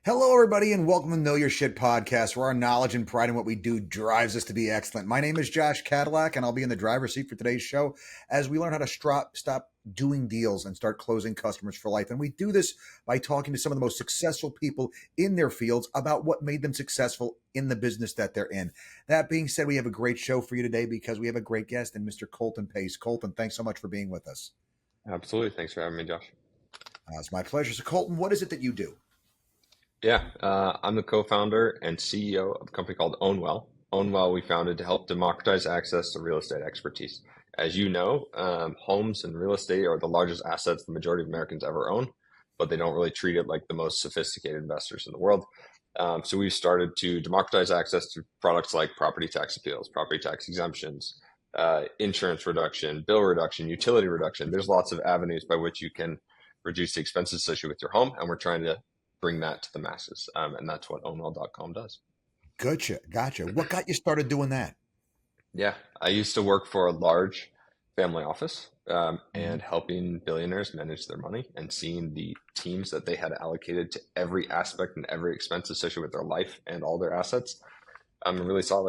Hello, everybody, and welcome to Know Your Shit podcast, where our knowledge and pride in what we do drives us to be excellent. My name is Josh Cadillac, and I'll be in the driver's seat for today's show as we learn how to stop doing deals and start closing customers for life. And we do this by talking to some of the most successful people in their fields about what made them successful in the business that they're in. That being said, we have a great show for you today because we have a great guest in Mr. Colton Pace. Colton, thanks so much for being with us. Absolutely. Thanks for having me, Josh. It's my pleasure. So, Colton, what is it that you do? I'm the co-founder and CEO of a company called Ownwell. Ownwell we founded to help democratize access to real estate expertise. As you know, homes and real estate are the largest assets the majority of Americans ever own, but they don't really treat it like the most sophisticated investors in the world. So we started to democratize access to products like property tax appeals, property tax exemptions, insurance reduction, bill reduction, utility reduction. There's lots of avenues by which you can reduce the expenses associated with your home, and we're trying to bring that to the masses. And that's what ownwell.com does. Gotcha. What got you started doing that? Yeah, I used to work for a large family office Mhm. and helping billionaires manage their money and seeing the teams that they had allocated to every aspect and every expense associated with their life and all their assets. I really saw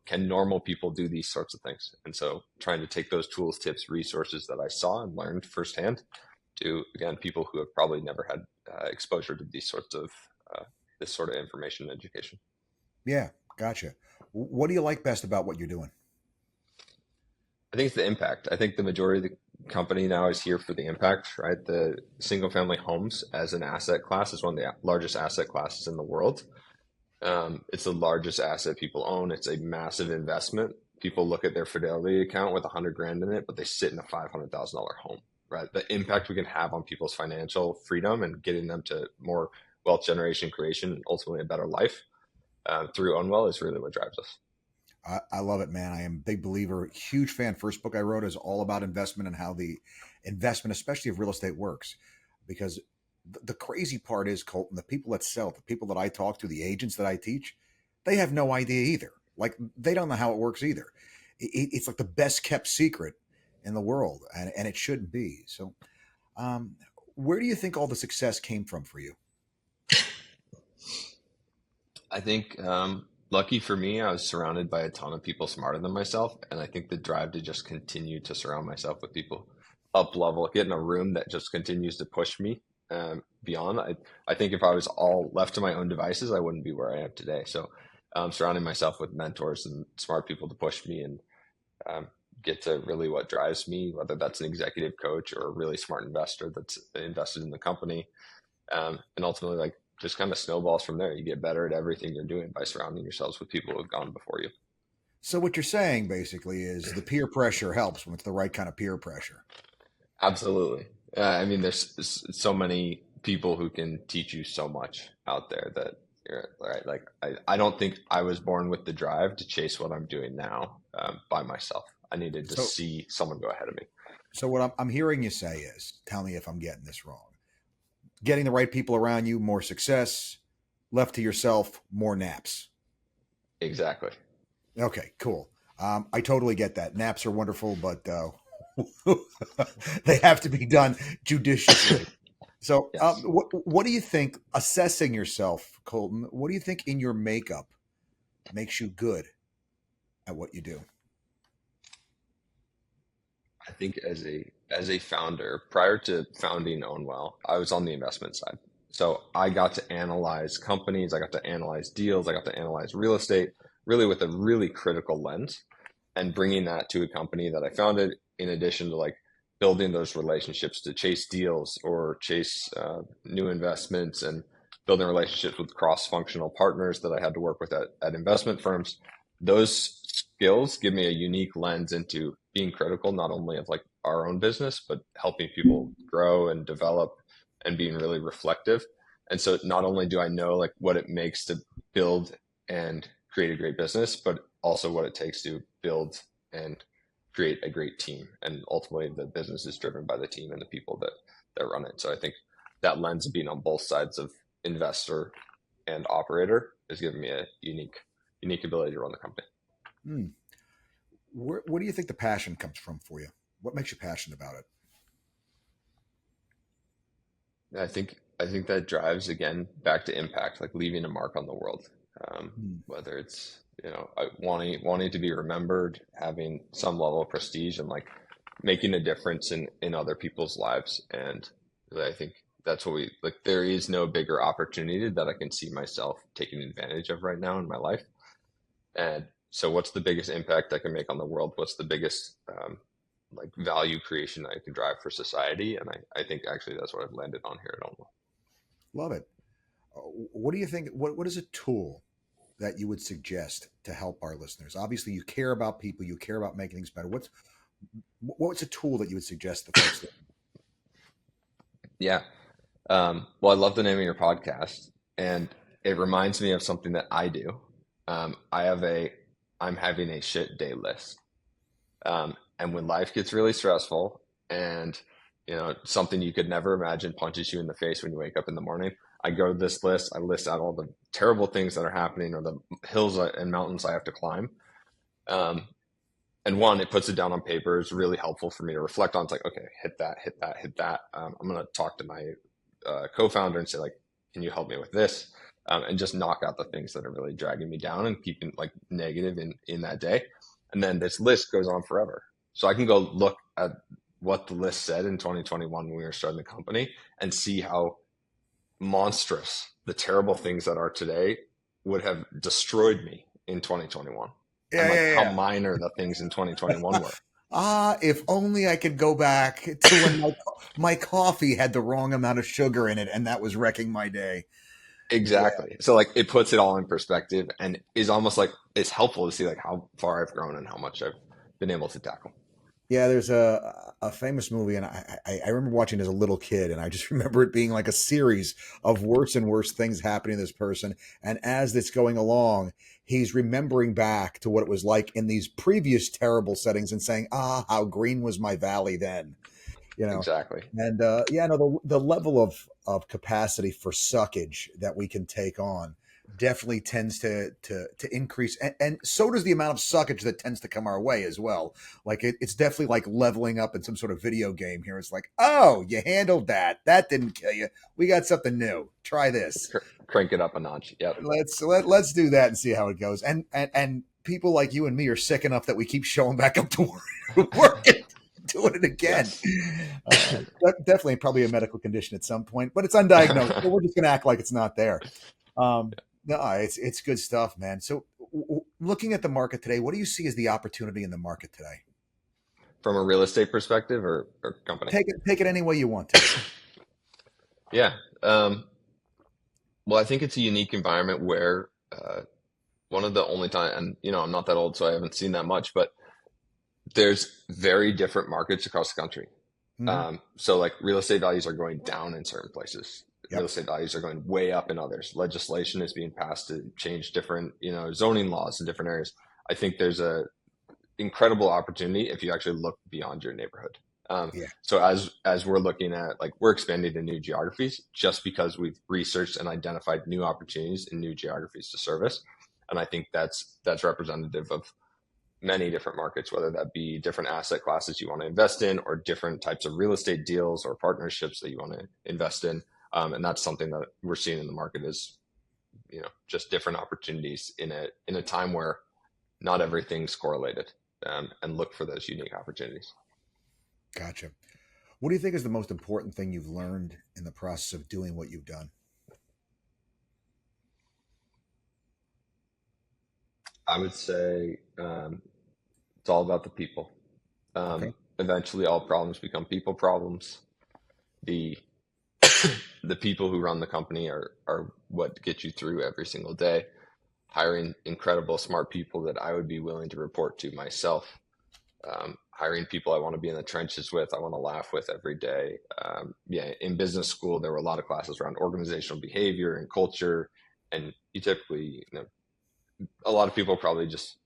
can normal people do these sorts of things? And so trying to take those tools, tips, resources that I saw and learned firsthand to, again, people who have probably never had exposure to these sorts of this sort of information and education. Yeah, gotcha. What do you like best about what you're doing? I think it's the impact. I think the majority of the company now is here for the impact, right? The single family homes as an asset class is one of the largest asset classes in the world. It's the largest asset people own. It's a massive investment. People look at their Fidelity account with 100 grand in it, but they sit in a $500,000 home, right? The impact we can have on people's financial freedom and getting them to more wealth generation creation and ultimately a better life through Unwell is really what drives us. I love it, man. I am a big believer, huge fan. First book I wrote is all about investment and how the investment, especially of real estate, works. Because the crazy part is, Colton, the people that sell, the people that I talk to, the agents that I teach, they have no idea either. Like they don't know how it works either. It's like the best kept secret in the world, and it shouldn't be. So, um, where do you think all the success came from for you? I think lucky for me, I was surrounded by a ton of people smarter than myself, and I think the drive to just continue to surround myself with people up level, get in a room that just continues to push me beyond. I think if I was all left to my own devices, I wouldn't be where I am today. So, surrounding myself with mentors and smart people to push me and um, get to really what drives me, whether that's an executive coach or a really smart investor that's invested in the company, and ultimately like just kind of snowballs from there. You get better at everything you're doing by surrounding yourselves with people who have gone before you. So, what you're saying basically is the peer pressure helps when it's the right kind of peer pressure. Absolutely. I mean, there's so many people who can teach you so much out there that you're right. Like, I don't think I was born with the drive to chase what I'm doing now by myself. I needed to So, see someone go ahead of me. So what I'm hearing you say is, tell me if I'm getting this wrong. Getting the right people around you, more success. Left to yourself, more naps. Exactly. Okay, cool. I totally get that. Naps are wonderful, but they have to be done judiciously. So, Yes. what do you think? Assessing yourself, Colton. What do you think in your makeup makes you good at what you do? I think as a founder, prior to founding Ownwell, I was on the investment side. So I got to analyze companies, I got to analyze deals, I got to analyze real estate, really with a really critical lens, and bringing that to a company that I founded. In addition to like building those relationships to chase deals or chase new investments and building relationships with cross-functional partners that I had to work with at investment firms, those skills give me a unique lens into being critical, not only of like our own business, but helping people grow and develop and being really reflective. And so not only do I know like what it makes to build and create a great business, but also what it takes to build and create a great team. And ultimately the business is driven by the team and the people that run it. So I think that lens of being on both sides of investor and operator has given me a unique ability to run the company. Hmm. Where do you think the passion comes from for you? What makes you passionate about it? I think I think that drives again back to impact, like leaving a mark on the world. Hmm. Whether it's, wanting to be remembered, having some level of prestige, and like making a difference in other people's lives. And I think that's what we like. There is no bigger opportunity that I can see myself taking advantage of right now in my life. And so, what's the biggest impact I can make on the world? What's the biggest like value creation I can drive for society? And I think actually that's what I've landed on here at Omaha. Love it. What do you think? What is a tool that you would suggest to help our listeners? Obviously, you care about people, you care about making things better. What's a tool that you would suggest to folks? Yeah. Well, I love the name of your podcast, and it reminds me of something that I do. I have I'm having a shit day list. And when life gets really stressful and, something you could never imagine punches you in the face when you wake up in the morning, I go to this list. I list out all the terrible things that are happening or the hills and mountains I have to climb. Um, and one, it puts it down on paper. Is really helpful for me to reflect on. It's like, okay, hit that, hit that, hit that. I'm going to talk to my co-founder and say, like, can you help me with this? And just knock out the things that are really dragging me down and keeping like negative in that day. And then this list goes on forever. So I can go look at what the list said in 2021 when we were starting the company and see how monstrous the terrible things that are today would have destroyed me in 2021, and Yeah, like how yeah, minor the things in 2021 yeah. were. If only I could go back to when my coffee had the wrong amount of sugar in it, and that was wrecking my day. Yeah. Exactly. So like it puts it all in perspective and is almost like it's helpful to see like how far I've grown and how much I've been able to tackle. Yeah, there's a famous movie, and I remember watching it as a little kid, and I just remember it being like a series of worse and worse things happening to this person. And as it's going along, he's remembering back to what it was like in these previous terrible settings and saying, "Ah, how green was my valley then." You know. Exactly. And yeah, no, the level of capacity for suckage that we can take on definitely tends to increase, and so does the amount of suckage that tends to come our way as well. Like it's definitely like leveling up in some sort of video game here. It's like, oh, you handled that didn't kill you. We got something new. Try this. Crank it up a notch. Yep. Let's do that and see how it goes. And people like you and me are sick enough that we keep showing back up to work and doing it again. Yes. Definitely probably a medical condition at some point, but it's undiagnosed. So we're just going to act like it's not there. No, it's good stuff, man. So looking at the market today, what do you see as the opportunity in the market today? From a real estate perspective or company. Take it any way you want to. Yeah. Well, I think it's a unique environment where one of the only time, and I'm not that old, so I haven't seen that much, but there's very different markets across the country. Hmm. So like real estate values are going down in certain places. Real Yep. estate values are going way up in others. Legislation is being passed to change different, zoning laws in different areas. I think there's a incredible opportunity if you actually look beyond your neighborhood. Yeah. So as we're looking at like we're expanding to new geographies just because we've researched and identified new opportunities in new geographies to service, and I think that's representative of many different markets, whether that be different asset classes you want to invest in or different types of real estate deals or partnerships that you want to invest in. And that's something that we're seeing in the market is, just different opportunities in a time where not everything's correlated, and look for those unique opportunities. Gotcha. What do you think is the most important thing you've learned in the process of doing what you've done? I would say it's all about the people. Okay. Eventually, all problems become people problems. The the people who run the company are what get you through every single day. Hiring incredible, smart people that I would be willing to report to myself. Hiring people I want to be in the trenches with, I want to laugh with every day. Yeah, in business school, there were a lot of classes around organizational behavior and culture, and you typically, a lot of people probably just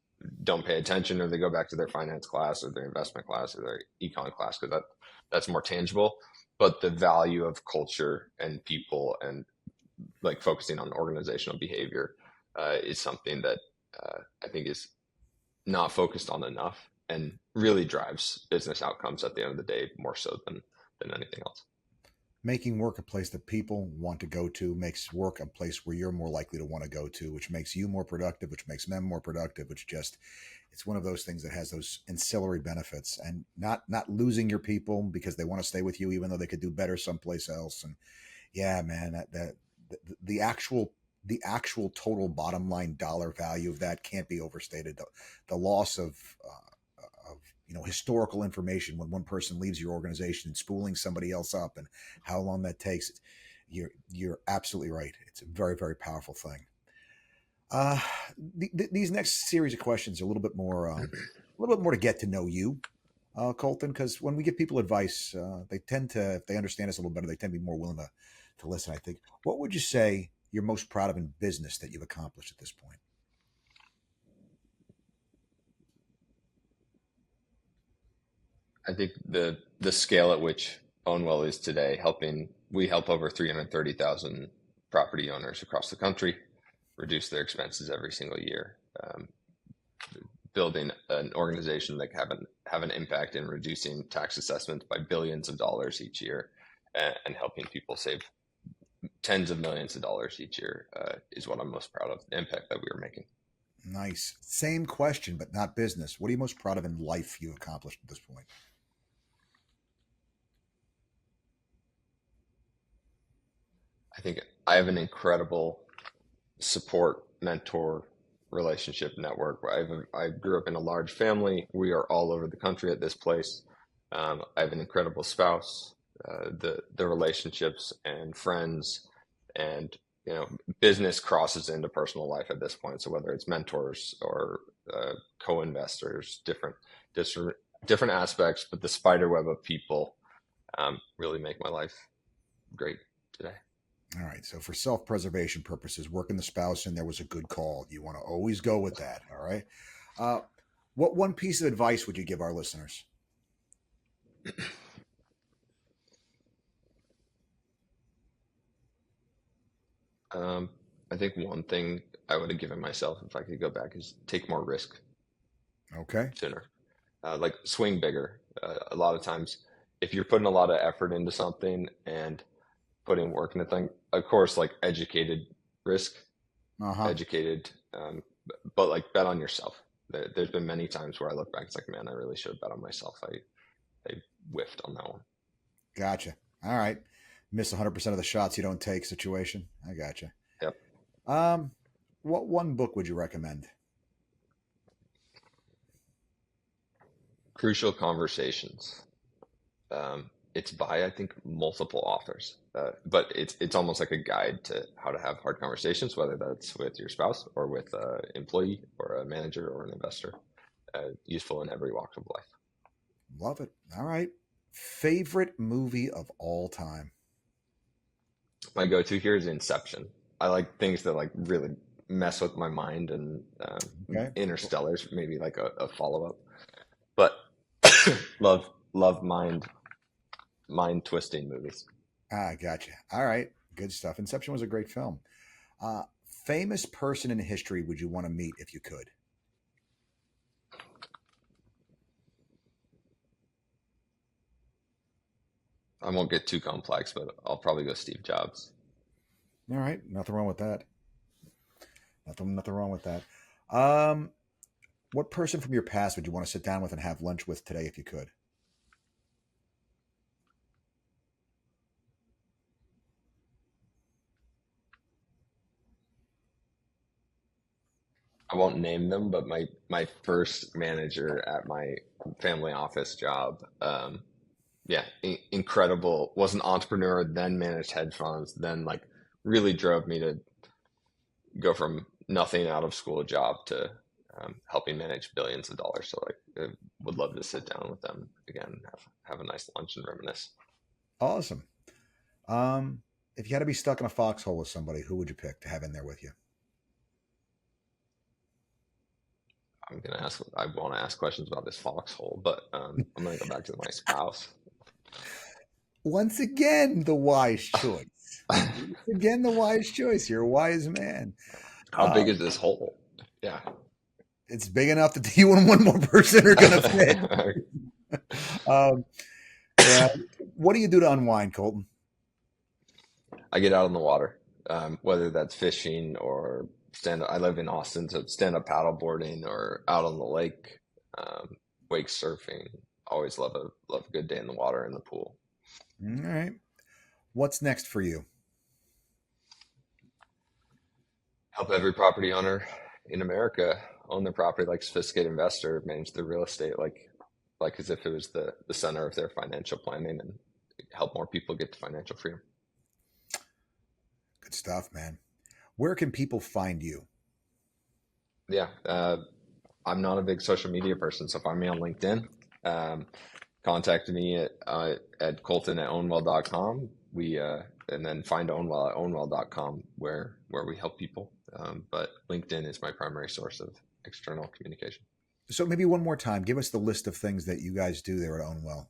don't pay attention, or they go back to their finance class or their investment class or their econ class because that's more tangible. But the value of culture and people and like focusing on organizational behavior is something that I think is not focused on enough and really drives business outcomes at the end of the day more so than anything else. Making work a place that people want to go to makes work a place where you're more likely to want to go to, which makes you more productive, which makes them more productive, which just it's one of those things that has those ancillary benefits, and not losing your people because they want to stay with you even though they could do better someplace else. And yeah, man, the actual the actual total bottom line dollar value of that can't be overstated. The loss of historical information when one person leaves your organization and spooling somebody else up and how long that takes. You're absolutely right. It's a very very powerful thing. Uh, these next series of questions are a little bit more to get to know you, Colton, because when we give people advice, they tend to, if they understand us a little better, they tend to be more willing to listen. I think. What would you say you're most proud of in business that you've accomplished at this point? I think the scale at which Ownwell is today, we help over 330,000 property owners across the country reduce their expenses every single year. Building an organization that have an impact in reducing tax assessments by billions of dollars each year, and helping people save tens of millions of dollars each year is what I'm most proud of, the impact that we are making. Nice. Same question, but not business. What are you most proud of in life you've accomplished at this point? I think I have an incredible support mentor relationship network. I grew up in a large family. We are all over the country at this place. I have an incredible spouse. The relationships and friends and business crosses into personal life at this point. So whether it's mentors or co-investors, different different aspects, but the spider web of people really make my life great today. All right. So for self-preservation purposes, working the spouse and there was a good call. You want to always go with that. All right. Uh, what one piece of advice would you give our listeners? I think one thing I would have given myself if I could go back is take more risk Okay. sooner. Like swing bigger. A lot of times, if you're putting a lot of effort into something and putting work in the thing, of course, like educated risk, Uh-huh. educated, but like bet on yourself. There's been many times where I look back, it's like, man, I really should have bet on myself. I whiffed on that one. Gotcha. All right. Miss 100% of the shots you don't take situation. I gotcha. Yep. Um, what one book would you recommend? Crucial Conversations. It's by, I think, multiple authors, but it's almost like a guide to how to have hard conversations, whether that's with your spouse or with an employee or a manager or an investor. Useful in every walk of life. Love it. All right. Favorite movie of all time? My go-to here is Inception. I like things that like really mess with my mind, and Okay. Interstellar's maybe like a follow-up, but love mind twisting movies. Gotcha. All right. Good stuff. Inception was a great film. Famous person in history would you want to meet if you could? I won't get too complex, but I'll probably go Steve Jobs. All right. Nothing wrong with that. Nothing wrong with that. Um, what person from your past would you want to sit down with and have lunch with today if you could? I won't name them, but my first manager at my family office job, yeah, incredible. Was an entrepreneur, then managed hedge funds, then like really drove me to go from nothing out of school job to helping manage billions of dollars. So like, would love to sit down with them again, and have a nice lunch and reminisce. Awesome. Um, if you had to be stuck in a foxhole with somebody, who would you pick to have in there with you? I want to ask questions about this foxhole, but I'm gonna go back to my spouse. Once again, the wise choice. How Once again, the wise choice. You're a wise man. big Uh, is this hole? Yeah. it's big enough that you and one more person are going to fit. Um, yeah. What do you do to unwind, Colton? I get out on the water, whether that's fishing or stand. I live in Austin, so stand up paddle boarding or out on the lake, um, wake surfing. Always love a good day in the water in the pool. All right. What's next for you? Help every property owner in America own their property like a sophisticated investor, manage their real estate like as if it was the center of their financial planning, and help more people get to financial freedom. Good stuff, man. Where can people find you? Yeah, I'm not a big social media person, so find me on LinkedIn. Um, Contact me at Colton at ownwell.com. And then find Ownwell at ownwell.com where we help people. But LinkedIn is my primary source of external communication. So maybe one more time, give us the list of things that you guys do there at Ownwell.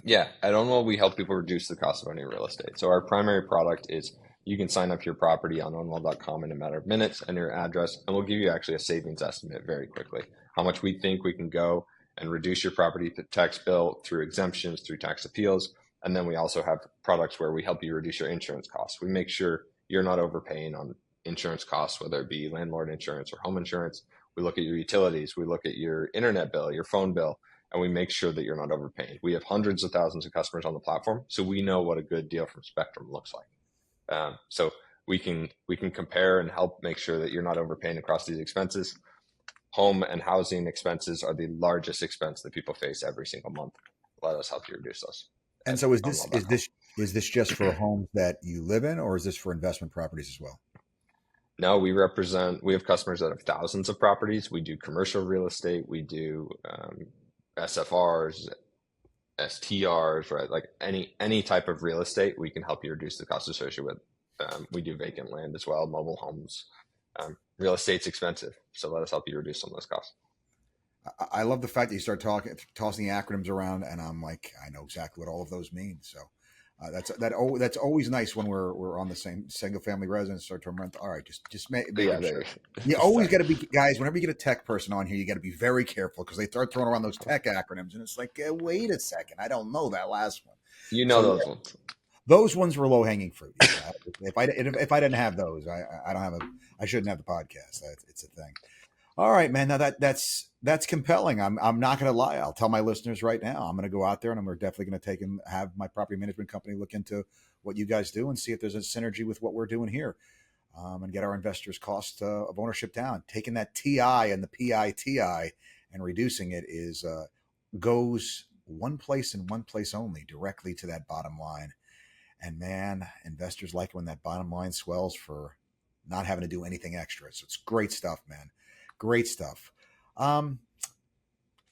Yeah, at Ownwell, we help people reduce the cost of owning real estate. So our primary product is you can sign up your property on ownwell.com in a matter of minutes and your address, and we'll give you actually a savings estimate very quickly, how much we think we can go and reduce your property tax bill through exemptions, through tax appeals. And then we also have products where we help you reduce your insurance costs. We make sure you're not overpaying on insurance costs, whether it be landlord insurance or home insurance. We look at your utilities, we look at your internet bill, your phone bill, and we make sure that you're not overpaying. We have hundreds of thousands of customers on the platform, so we know what a good deal from Spectrum looks like. So we can compare and help make sure that you're not overpaying across these expenses. Home and housing expenses are the largest expense that people face every single month. Let us help you reduce those And at so is this is unwell.com. this is this just for homes that you live in, or is this for investment properties as well? No, we have customers that have thousands of properties. We do commercial real estate. We do SFRs, STRs, right? Like any type of real estate, we can help you reduce the cost associated with. We do vacant land as well, mobile homes. Real estate's expensive, so let us help you reduce some of those costs. I love the fact that you start talking, tossing the acronyms around, and I'm like, I know exactly what all of those mean. So that's always nice when we're on the same single family residence. Start to rent. All right, Yeah, making there. sure. You always got to be guys. Whenever you get a tech person on here, you got to be very careful because they start throwing around those tech acronyms, and it's like, wait a second, I don't know that last one. You know So those ones. those ones were low hanging fruit. Yeah, if I didn't have those, I don't have a I shouldn't have the podcast. It's a thing. All right, man. Now that's compelling. I'm not going to lie. I'll tell my listeners right now. I'm going to go out there and I'm definitely going to take and have my property management company look into what you guys do and see if there's a synergy with what we're doing here, and get our investors' cost of ownership down. Taking that TI and the PITI and reducing it is goes one place and one place only, directly to that bottom line. And man, investors like it when that bottom line swells for not having to do anything extra. So it's great stuff, man. Great stuff. Um,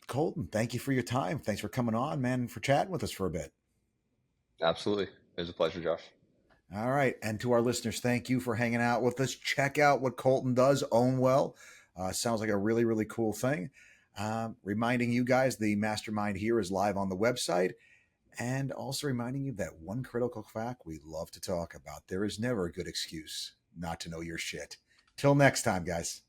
Colton, thank you for your time. Thanks for coming on, man, for chatting with us for a bit. Absolutely. It was a pleasure, Josh. All right. And to our listeners, thank you for hanging out with us. Check out what Colton does, Own Well. Sounds like a really, really cool thing. Reminding you guys, the mastermind here is live on the website. And also reminding you that one critical fact we love to talk about: there is never a good excuse not to know your shit. Till next time, guys.